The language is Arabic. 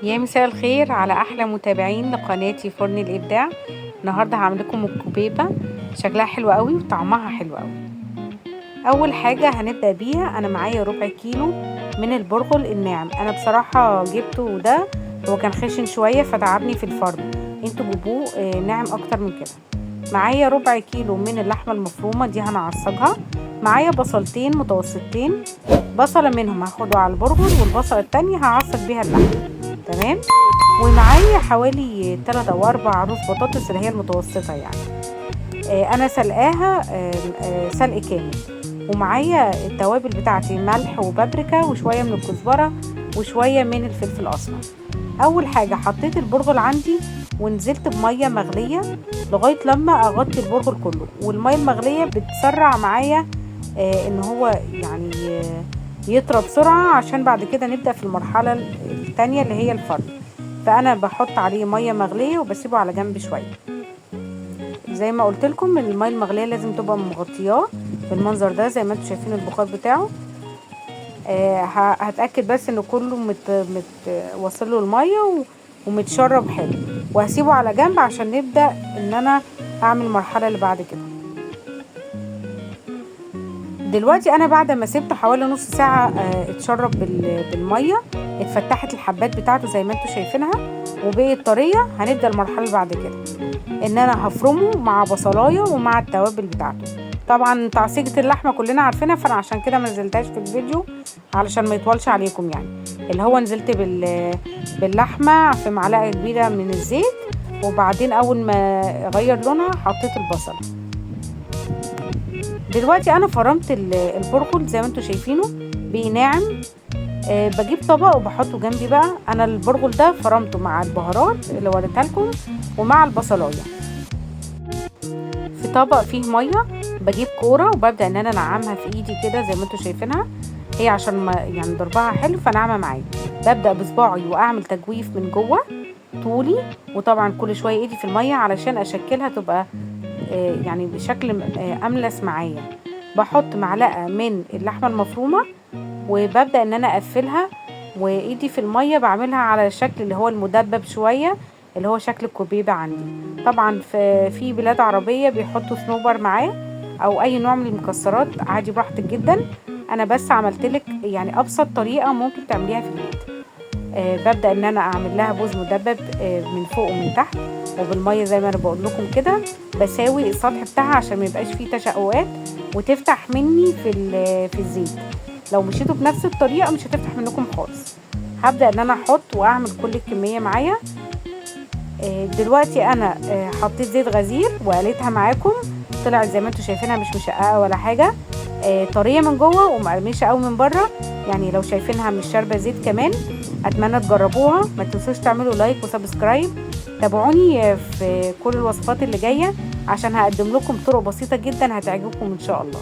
يا مساء الخير على احلى متابعين لقناتي فرن الابداع. النهارده هعمل لكم الكوبيبه، شكلها حلو قوي وطعمها حلو قوي. اول حاجه هنبدا بيها، انا معايا ربع كيلو من البرغل الناعم. انا بصراحه جبته ده هو كان خشن شويه فتعبني في الفرن، انتوا جيبوه ناعم اكتر من كده. معايا ربع كيلو من اللحمه المفرومه دي هنعصجها. معايا بصلتين متوسطين، بصله منهم هاخده على البرغل والبصله التانية هعصج بيها اللحمه. تمام. ومعايا حوالي 3 أو 4 عروس بطاطس اللي هي المتوسطه يعني. انا سلقاها سلق كامل. ومعايا التوابل بتاعتي ملح وبابريكا وشويه من الكزبره وشويه من الفلفل الاسمر. اول حاجه حطيت البرغل عندي ونزلت بميه مغليه لغايه لما اغطي البرغل كله، والميه المغليه بتسرع معايا ان هو يعني يطرى بسرعه، عشان بعد كده نبدا في المرحله الثانيه اللي هي الفرن. فانا بحط عليه ميه مغليه وبسيبه على جنب شويه. زي ما قلت لكم الميه المغليه لازم تبقى مغطياه بالمنظر ده زي ما انتم شايفين البخار بتاعه. هتاكد بس ان كله وصل له الميه ومتشرب حلو، وهسيبه على جنب عشان نبدا ان انا اعمل المرحله اللي بعد كده. دلوقتي انا بعد ما سبته حوالي نص ساعه اتشرب بالميه، اتفتحت الحبات بتاعته زي ما انتم شايفينها وبقت طريه. هنبدا المرحله اللي بعد كده ان انا هفرمه مع بصلايه ومع التوابل بتاعته. طبعا تعصيجة اللحمه كلنا عارفينها، فانا عشان كده ما نزلتهاش في الفيديو علشان ما يطولش عليكم يعني. اللي هو نزلت باللحمه في معلقه كبيره من الزيت، وبعدين اول ما غير لونها حطيت البصل. دلوقتي انا فرمت البرغل زي ما انتم شايفينه بقى ناعم. بجيب طبق وبحطه جنبي بقى. انا البرغل ده فرمته مع البهارات اللي وريتها لكم ومع البصلايه في طبق فيه ميه. بجيب كوره وببدا ان انا انعمها في ايدي كده زي ما انتم شايفينها، هي عشان ما يعني ضربها حلو فناعمه معايا. ببدا بصباعي واعمل تجويف من جوه طولي، وطبعا كل شويه ايدي في الميه علشان اشكلها تبقى يعني بشكل املس معايا. بحط معلقه من اللحمه المفرومه وببدا ان انا اقفلها، وايدي في الميه بعملها على الشكل اللي هو المدبب شويه اللي هو شكل الكوبيبه عندي. طبعا في بلاد عربيه بيحطوا صنوبر معاه او اي نوع من المكسرات، عادي براحتك جدا. انا بس عملتلك يعني ابسط طريقه ممكن تعمليها في البيت. ببدا ان انا اعمل لها بوز مدبب من فوق ومن تحت، وبالميه زي ما انا بقول لكم كده بساوي السطح بتاعها عشان ما يبقاش فيه تشققات وتفتح مني في الزيت. لو مشيتوا بنفس الطريقه مش هتفتح منكم خالص. هبدا ان انا احط واعمل كل الكميه معايا. دلوقتي انا حطيت زيت غزير وقليتها معاكم، طلعت زي ما انتم شايفينها مش مشققه ولا حاجه، طريه من جوه ومقرمشه قوي من بره. يعني لو شايفينها مش شاربه زيت كمان. اتمنى تجربوها، ما تنسوش تعملوا لايك وسبسكرايب. تابعوني في كل الوصفات اللي جايه عشان هقدم لكم طرق بسيطه جدا هتعجبكم ان شاء الله.